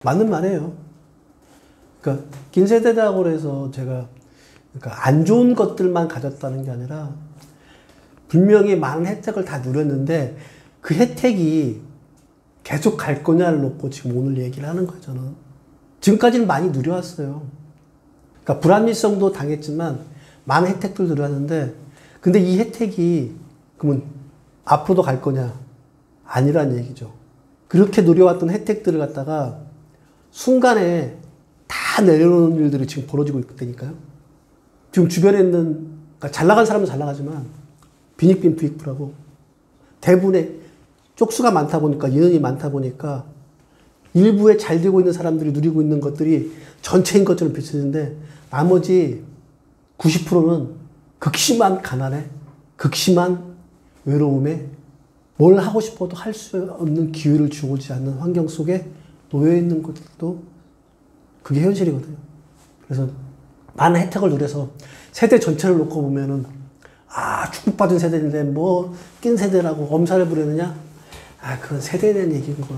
맞는 말이에요. 그러니까 긴 세대라고 해서 제가 그러니까 안 좋은 것들만 가졌다는 게 아니라 분명히 많은 혜택을 다 누렸는데 그 혜택이 계속 갈 거냐를 놓고 지금 오늘 얘기를 하는 거예요, 저는. 지금까지는 많이 누려왔어요. 그러니까 불합리성도 당했지만 많은 혜택들 누렸는데 근데 이 혜택이 그러면 앞으로도 갈 거냐? 아니란 얘기죠. 그렇게 누려왔던 혜택들을 갖다가 순간에 다 내려놓는 일들이 지금 벌어지고 있다니까요. 지금 주변에 있는, 그러니까 잘 나간 사람은 잘 나가지만 빈익빈 부익부라고 대부분의 쪽수가 많다 보니까, 인원이 많다 보니까 일부에 잘 되고 있는 사람들이 누리고 있는 것들이 전체인 것처럼 비춰지는데 나머지 90%는 극심한 가난에, 극심한 외로움에 뭘 하고 싶어도 할 수 없는 기회를 주고지 않는 환경 속에 놓여 있는 것도 그게 현실이거든요. 그래서 많은 혜택을 누려서 세대 전체를 놓고 보면은 아, 축복받은 세대인데 뭐 낀 세대라고 엄살을 부리느냐? 아, 그건 세대에 대한 얘기인 거고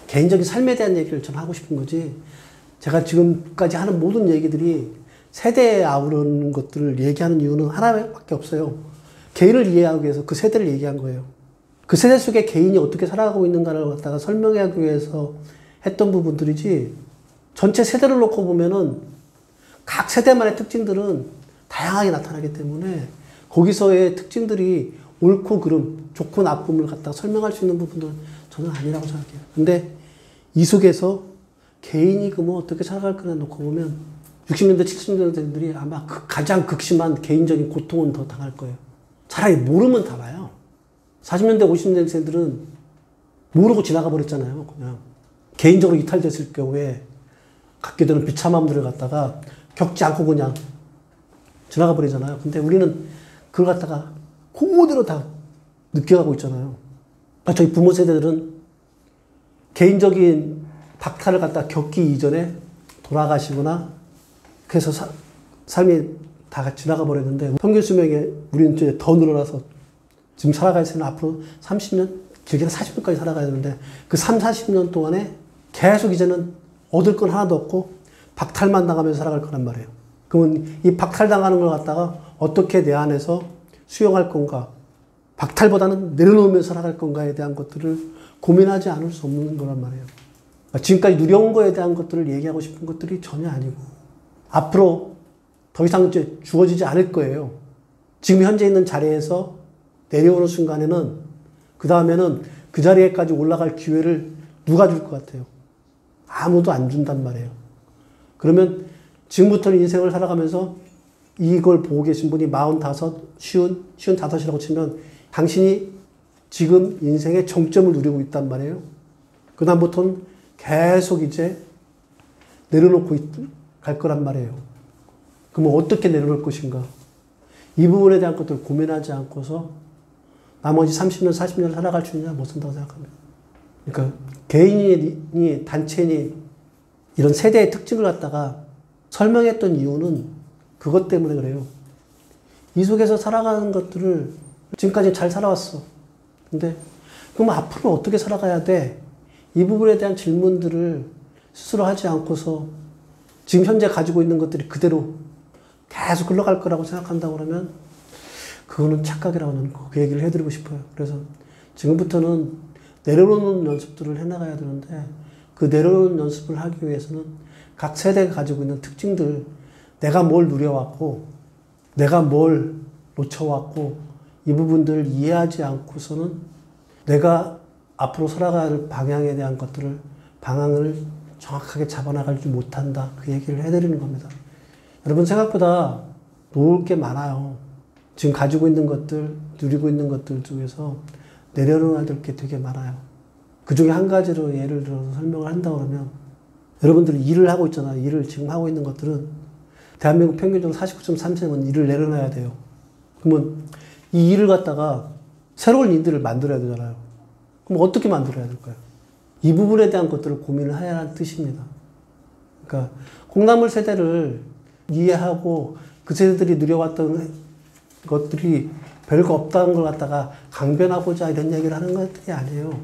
개인적인 삶에 대한 얘기를 좀 하고 싶은 거지. 제가 지금까지 하는 모든 얘기들이 세대에 아우르는 것들을 얘기하는 이유는 하나밖에 없어요. 개인을 이해하기 위해서 그 세대를 얘기한 거예요. 그 세대 속에 개인이 어떻게 살아가고 있는가를 갖다가 설명하기 위해서 했던 부분들이지, 전체 세대를 놓고 보면은 각 세대만의 특징들은 다양하게 나타나기 때문에 거기서의 특징들이 옳고 그름, 좋고 나쁨을 갖다가 설명할 수 있는 부분들은 저는 아니라고 생각해요. 근데 이 속에서 개인이 그러면 어떻게 살아갈 거냐 놓고 보면 60년대, 70년대들이 아마 가장 극심한 개인적인 고통은 더 당할 거예요. 차라리 모르면 달아요. 40년대, 50년대생들은 모르고 지나가 버렸잖아요. 그냥 개인적으로 이탈됐을 경우에 갖게 되는 비참함들을 갖다가 겪지 않고 그냥 지나가 버리잖아요. 근데 우리는 그걸 갖다가 그대로 다 느껴가고 있잖아요. 그러니까 저희 부모 세대들은 개인적인 박탈을 갖다 겪기 이전에 돌아가시거나 그래서 삶이 다 지나가 버렸는데 평균 수명이 우리는 이제 더 늘어나서 지금 살아갈 때는 앞으로 30년, 길게는 40년까지 살아가야 되는데 그 3, 40년 동안에 계속 이제는 얻을 건 하나도 없고 박탈만 당하면서 살아갈 거란 말이에요. 그러면 이 박탈당하는 걸 갖다가 어떻게 내 안에서 수용할 건가, 박탈보다는 내려놓으면서 살아갈 건가에 대한 것들을 고민하지 않을 수 없는 거란 말이에요. 그러니까 지금까지 누려온 거에 대한 것들을 얘기하고 싶은 것들이 전혀 아니고 앞으로 더 이상 이제 주어지지 않을 거예요. 지금 현재 있는 자리에서 내려오는 순간에는 그 다음에는 그 자리에까지 올라갈 기회를 누가 줄 것 같아요? 아무도 안 준단 말이에요. 그러면 지금부터는 인생을 살아가면서 이걸 보고 계신 분이 45, 55이라고 치면 당신이 지금 인생의 정점을 누리고 있단 말이에요. 그 다음부터는 계속 이제 내려놓고 갈 거란 말이에요. 그러면 어떻게 내려놓을 것인가? 이 부분에 대한 것들을 고민하지 않고서 나머지 30년, 40년 살아갈 수 있냐? 못 산다고 생각합니다. 그러니까 개인이, 단체니 이런 세대의 특징을 갖다가 설명했던 이유는 그것 때문에 그래요. 이 속에서 살아가는 것들을 지금까지 잘 살아왔어. 근데 그럼 앞으로 어떻게 살아가야 돼? 이 부분에 대한 질문들을 스스로 하지 않고서 지금 현재 가지고 있는 것들이 그대로 계속 흘러갈 거라고 생각한다고 그러면 그거는 착각이라고 저는 그 얘기를 해드리고 싶어요. 그래서 지금부터는 내려놓는 연습들을 해나가야 되는데 그 내려놓는 연습을 하기 위해서는 각 세대가 가지고 있는 특징들, 내가 뭘 누려왔고 내가 뭘 놓쳐왔고 이 부분들을 이해하지 않고서는 내가 앞으로 살아갈 방향에 대한 것들을 방향을 정확하게 잡아나가지 못한다. 그 얘기를 해드리는 겁니다. 여러분 생각보다 놓을 게 많아요. 지금 가지고 있는 것들, 누리고 있는 것들 중에서 내려놓아야 될 게 되게 많아요. 그 중에 한 가지로 예를 들어서 설명을 한다고 그러면 여러분들이 일을 하고 있잖아요. 일을 지금 하고 있는 것들은 대한민국 평균적으로 49.3세는 일을 내려놔야 돼요. 그러면 이 일을 갖다가 새로운 일들을 만들어야 되잖아요. 그럼 어떻게 만들어야 될까요? 이 부분에 대한 것들을 고민을 해야 하는 뜻입니다. 그러니까 콩나물 세대를 이해하고 그 세대들이 누려왔던 것들이 별거 없다는 걸 갖다가 강변하고자 이런 얘기를 하는 것들이 아니에요.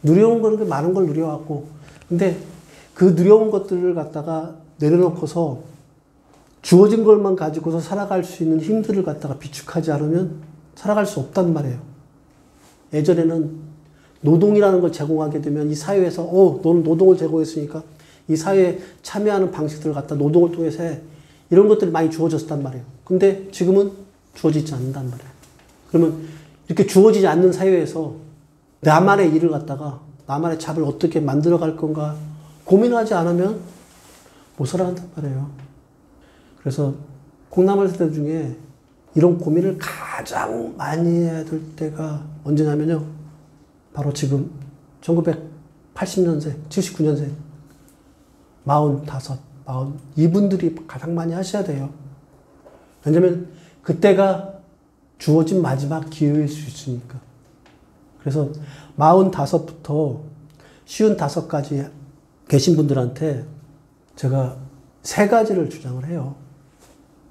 누려온 거는 많은 걸 누려왔고 근데 그 누려온 것들을 갖다가 내려놓고서 주어진 것만 가지고서 살아갈 수 있는 힘들을 갖다가 비축하지 않으면 살아갈 수 없단 말이에요. 예전에는 노동이라는 걸 제공하게 되면 이 사회에서 너는 노동을 제공했으니까 이 사회에 참여하는 방식들을 갖다 노동을 통해서 해. 이런 것들이 많이 주어졌단 말이에요. 근데 지금은 주어지지 않는단 말이에요. 그러면 이렇게 주어지지 않는 사회에서 나만의 일을 갖다가 나만의 잡을 어떻게 만들어갈 건가 고민하지 않으면 못 살아간단 말이에요. 그래서 콩나물 세대 중에 이런 고민을 가장 많이 해야 될 때가 언제냐면요. 바로 지금 1980년생, 79년생, 45, 40 이분들이 가장 많이 하셔야 돼요. 왜냐면 그때가 주어진 마지막 기회일 수 있으니까. 그래서 45부터 55까지 계신 분들한테 제가 3가지를 주장을 해요.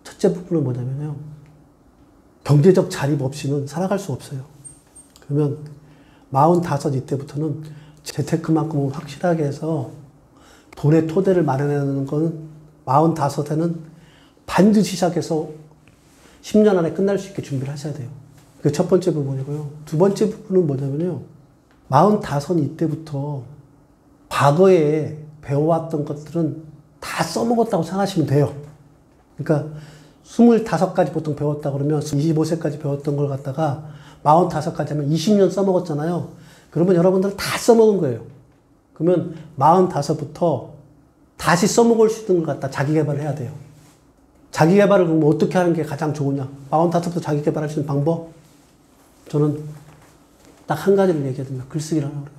첫째 부분은 뭐냐면요. 경제적 자립 없이는 살아갈 수 없어요. 그러면 45 이때부터는 재테크만큼은 확실하게 해서 돈의 토대를 마련하는 건 45에는 반드시 시작해서 10년 안에 끝날 수 있게 준비를 하셔야 돼요. 그게 첫 번째 부분이고요. 두 번째 부분은 뭐냐면요. 45 이때부터 과거에 배워왔던 것들은 다 써먹었다고 생각하시면 돼요. 그러니까 25까지 보통 배웠다 그러면 25세까지 배웠던 걸 갖다가 45까지 하면 20년 써먹었잖아요. 그러면 여러분들은 다 써먹은 거예요. 그러면 45부터 다시 써먹을 수 있는 걸 갖다 자기 개발을 해야 돼요. 자기 개발을 그럼 어떻게 하는 게 가장 좋으냐? 45부터 자기 개발할 수 있는 방법? 저는 딱 한 가지를 얘기해드립니다. 글쓰기를 하라고 그래요.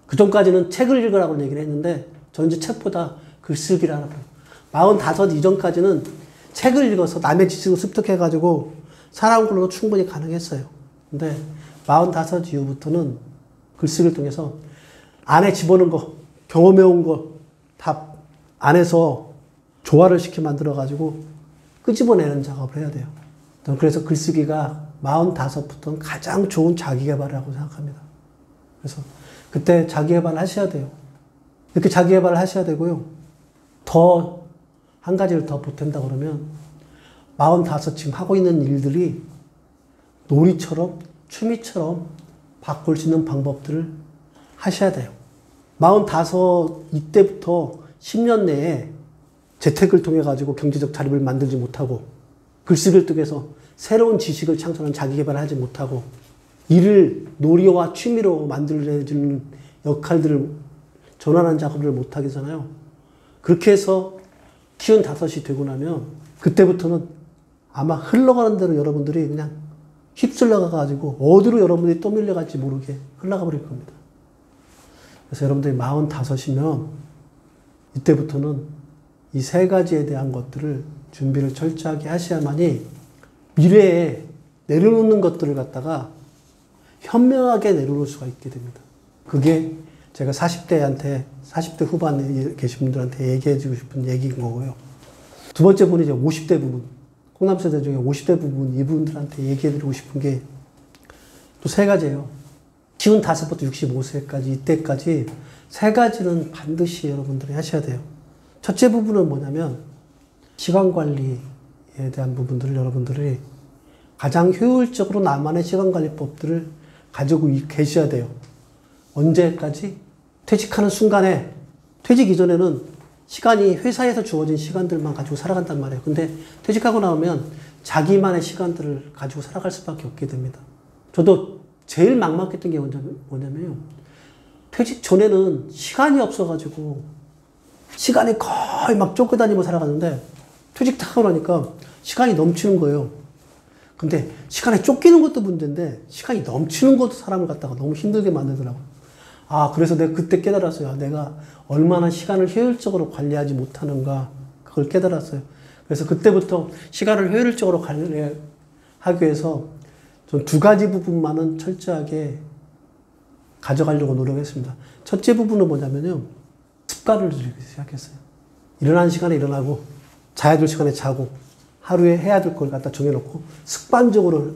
그 전까지는 책을 읽으라고 얘기를 했는데 저는 이제 책보다 글쓰기를 하라고 그래요. 45 이전까지는 책을 읽어서 남의 지식을 습득해가지고 살아온 걸로도 충분히 가능했어요. 근데 45 이후부터는 글쓰기를 통해서 안에 집어넣은 거, 경험해온 거 다 안에서 조화를 시켜 만들어가지고 끄집어내는 작업을 해야 돼요. 저는 그래서 글쓰기가 45부터는 가장 좋은 자기개발이라고 생각합니다. 그래서 그때 자기개발을 하셔야 돼요. 이렇게 자기개발을 하셔야 되고요. 더 한 가지를 더 보탠다 그러면 45 지금 하고 있는 일들이 놀이처럼 취미처럼 바꿀 수 있는 방법들을 하셔야 돼요. 45 이때부터 10년 내에 재테크를 통해 가지고 경제적 자립을 만들지 못하고 글쓰기를 통해서 새로운 지식을 창출하는 자기개발을 하지 못하고 일을 놀이와 취미로 만들어주는 역할들을 전환하는 작업을 못하게 되잖아요. 그렇게 해서 55이 되고 나면 그때부터는 아마 흘러가는 대로 여러분들이 그냥 휩쓸려 가지고 어디로 여러분들이 또 밀려갈지 모르게 흘러가 버릴 겁니다. 그래서 여러분들이 45이면 이때부터는 이 3가지에 대한 것들을 준비를 철저하게 하셔야만이 미래에 내려놓는 것들을 갖다가 현명하게 내려놓을 수가 있게 됩니다. 그게 제가 40대 후반에 계신 분들한테 얘기해 주고 싶은 얘기인 거고요. 두 번째 분이 이제 50대 부분. 콩나물 세대 중에 50대 부분, 이분들한테 얘기해 드리고 싶은 게 또 3가지예요. 55부터 65세까지, 이때까지 3가지는 반드시 여러분들이 하셔야 돼요. 첫째 부분은 뭐냐면 시간 관리에 대한 부분들을 여러분들이 가장 효율적으로 나만의 시간 관리법들을 가지고 계셔야 돼요. 언제까지? 퇴직하는 순간에, 퇴직 이전에는 시간이 회사에서 주어진 시간들만 가지고 살아간단 말이에요. 근데 퇴직하고 나오면 자기만의 시간들을 가지고 살아갈 수밖에 없게 됩니다. 저도 제일 막막했던 게 뭐냐면요. 퇴직 전에는 시간이 없어가지고 시간이 거의 막 쫓겨다니며 살아갔는데 퇴직하고 나니까 시간이 넘치는 거예요. 근데 시간에 쫓기는 것도 문제인데 시간이 넘치는 것도 사람을 갖다가 너무 힘들게 만들더라고요. 그래서 내가 그때 깨달았어요. 내가 얼마나 시간을 효율적으로 관리하지 못하는가, 그걸 깨달았어요. 그래서 그때부터 시간을 효율적으로 관리하기 위해서 전 2가지 부분만은 철저하게 가져가려고 노력했습니다. 첫째 부분은 뭐냐면요. 습관을 들이기 시작했어요. 일어나는 시간에 일어나고, 자야 될 시간에 자고, 하루에 해야 될 걸 갖다 정해놓고, 습관적으로,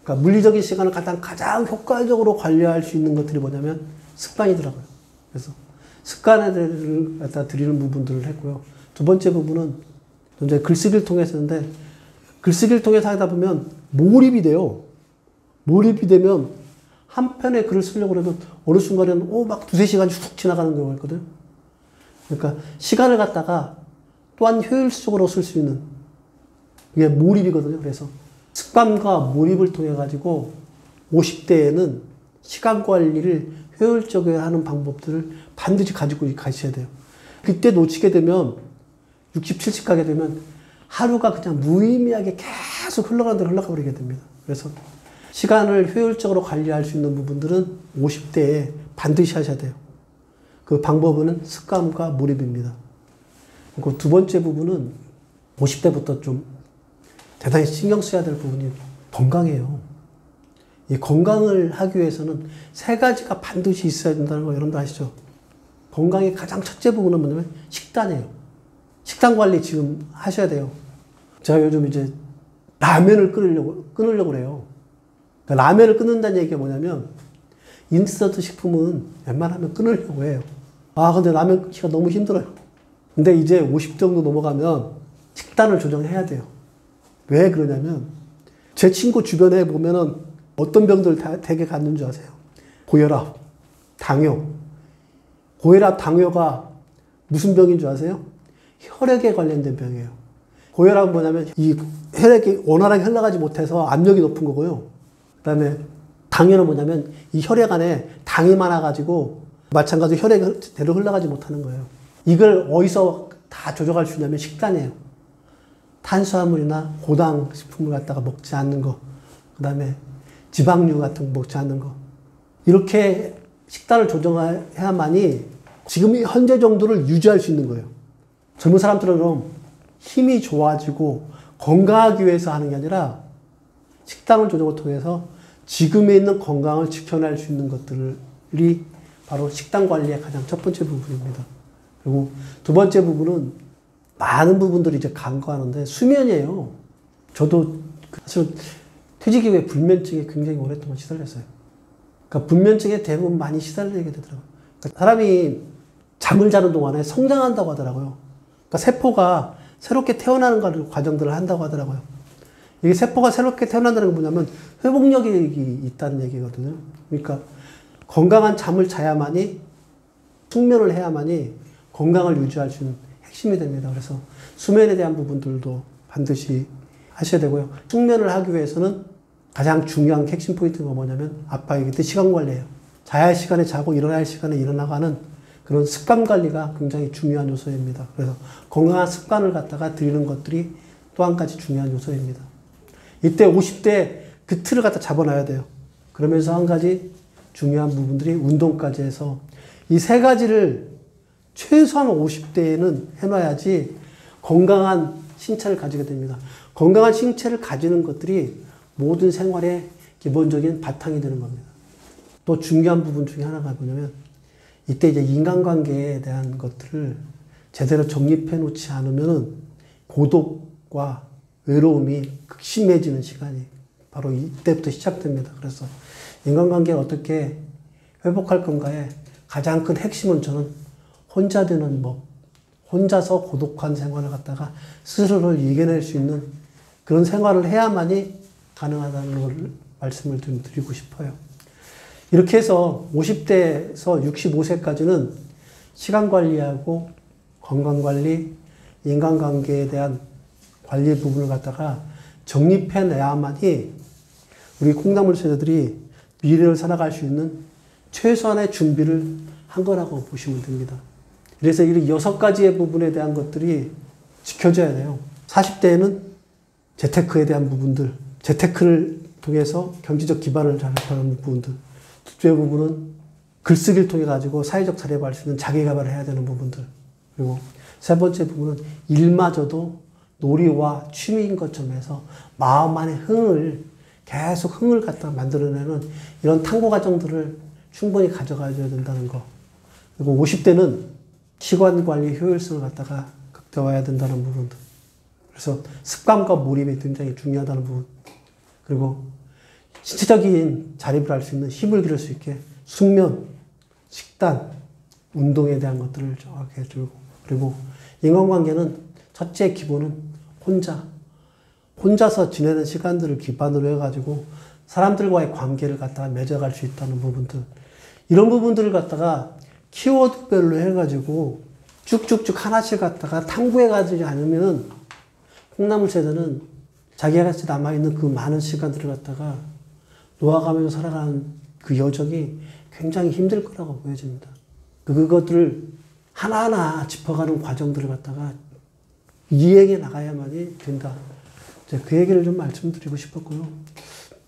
그러니까 물리적인 시간을 가장 효과적으로 관리할 수 있는 것들이 뭐냐면 습관이더라고요. 그래서 습관을 갖다 드리는 부분들을 했고요. 두 번째 부분은 이제 글쓰기를 통해서 했는데, 글쓰기를 통해서 하다 보면 몰입이 돼요. 몰입이 되면 한 편의 글을 쓰려고 그러면 어느 순간에는 막 두세 시간이 훅 지나가는 경우가 있거든요. 그러니까 시간을 갖다가 또한 효율적으로 쓸 수 있는, 이게 몰입이거든요. 그래서 습관과 몰입을 통해 가지고 50대에는 시간 관리를 효율적으로 하는 방법들을 반드시 가지고 가셔야 돼요. 그때 놓치게 되면 60, 70 가게 되면 하루가 그냥 무의미하게 계속 흘러가는 대로 흘러가 버리게 됩니다. 그래서 시간을 효율적으로 관리할 수 있는 부분들은 50대에 반드시 하셔야 돼요. 그 방법은 습관과 몰입입니다. 그리고 두 번째 부분은 50대부터 좀 대단히 신경 써야 될 부분이 건강이에요. 이 건강을 하기 위해서는 세 가지가 반드시 있어야 된다는 거 여러분도 아시죠? 건강의 가장 첫째 부분은 뭐냐면 식단이에요. 식단 관리 지금 하셔야 돼요. 제가 요즘 이제 라면을 끊으려고 그래요. 그러니까 라면을 끊는다는 얘기가 뭐냐면 인스턴트 식품은 웬만하면 끊으려고 해요. 근데 라면 끊기가 너무 힘들어요. 근데 이제 50 정도 넘어가면 식단을 조정해야 돼요. 왜 그러냐면 제 친구 주변에 보면은 어떤 병들 되게 갖는 줄 아세요? 고혈압, 당뇨. 고혈압, 당뇨가 무슨 병인 줄 아세요? 혈액에 관련된 병이에요. 고혈압은 뭐냐면 이 혈액이 원활하게 흘러가지 못해서 압력이 높은 거고요. 그 다음에 당뇨는 뭐냐면 이 혈액 안에 당이 많아가지고 마찬가지로 혈액이 제대로 흘러가지 못하는 거예요. 이걸 어디서 다 조절할 수 있냐면 식단이에요. 탄수화물이나 고당 식품을 갖다가 먹지 않는 거, 그 다음에 지방류 같은 거 먹지 않는 거. 이렇게 식단을 조정해야만이 지금 현재 정도를 유지할 수 있는 거예요. 젊은 사람들은 힘이 좋아지고 건강하기 위해서 하는 게 아니라 식단을 조정을 통해서 지금에 있는 건강을 지켜낼 수 있는 것들이 바로 식단 관리의 가장 첫 번째 부분입니다. 그리고 두 번째 부분은 많은 부분들이 이제 간과하는데 수면이에요. 저도 사실 퇴직 이후에 불면증에 굉장히 오랫동안 시달렸어요. 그러니까 불면증에 대부분 많이 시달리게 되더라고요. 그러니까 사람이 잠을 자는 동안에 성장한다고 하더라고요. 그러니까 세포가 새롭게 태어나는 과정들을 한다고 하더라고요. 이게 세포가 새롭게 태어난다는 건 뭐냐면 회복력이 있다는 얘기거든요. 그러니까 건강한 잠을 자야만이, 숙면을 해야만이 건강을 유지할 수 있는 핵심이 됩니다. 그래서 수면에 대한 부분들도 반드시 하셔야 되고요. 숙면을 하기 위해서는 가장 중요한 핵심 포인트가 뭐냐면 아까 얘기했듯이 시간 관리예요. 자야 할 시간에 자고 일어나야 할 시간에 일어나가는 그런 습관 관리가 굉장히 중요한 요소입니다. 그래서 건강한 습관을 갖다가 드리는 것들이 또 한 가지 중요한 요소입니다. 이때 50대 그 틀을 갖다 잡아놔야 돼요. 그러면서 한 가지 중요한 부분들이 운동까지 해서 이 세 가지를 최소한 50대에는 해놔야지 건강한 신체를 가지게 됩니다. 건강한 신체를 가지는 것들이 모든 생활의 기본적인 바탕이 되는 겁니다. 또 중요한 부분 중에 하나가 뭐냐면 이때 이제 인간관계에 대한 것들을 제대로 정립해 놓지 않으면 고독과 외로움이 극심해지는 시간이 바로 이때부터 시작됩니다. 그래서 인간관계를 어떻게 회복할 건가에 가장 큰 핵심은 저는 혼자 되는 법, 혼자서 고독한 생활을 갖다가 스스로를 이겨낼 수 있는 그런 생활을 해야만이 가능하다는 걸 말씀을 좀 드리고 싶어요. 이렇게 해서 50대에서 65세까지는 시간 관리하고 건강 관리, 인간관계에 대한 관리 부분을 갖다가 정립해내야만이 우리 콩나물 세대들이 미래를 살아갈 수 있는 최소한의 준비를 한 거라고 보시면 됩니다. 그래서 이 6가지의 부분에 대한 것들이 지켜져야 돼요. 40대에는 재테크에 대한 부분들, 재테크를 통해서 경제적 기반을 잘하는 부분들. 둘째 부분은 글쓰기를 통해 가지고 사회적 자립을 할 수 있는 자기 개발을 해야 되는 부분들. 그리고 세 번째 부분은 일마저도 놀이와 취미인 것처럼 해서 마음 안에 계속 흥을 갖다 만들어내는 이런 탐구 과정들을 충분히 가져가줘야 된다는 거. 그리고 50대는 시간 관리 효율성을 갖다가 극대화해야 된다는 부분들. 그래서 습관과 몰입이 굉장히 중요하다는 부분. 그리고 신체적인 자립을 할 수 있는 힘을 기를 수 있게 숙면, 식단, 운동에 대한 것들을 정확히 해주고, 그리고 인간관계는 첫째 기본은 혼자서 지내는 시간들을 기반으로 해가지고 사람들과의 관계를 갖다가 맺어갈 수 있다는 부분들, 이런 부분들을 갖다가 키워드별로 해가지고 쭉쭉쭉 하나씩 갖다가 탐구해가지 않으면 콩나물 세대는 자기가 같이 남아있는 그 많은 시간들을 갖다가 놓아가면서 살아가는 그 여정이 굉장히 힘들 거라고 보여집니다. 그것들을 하나하나 짚어가는 과정들을 갖다가 이행해 나가야만이 된다. 그 얘기를 좀 말씀드리고 싶었고요.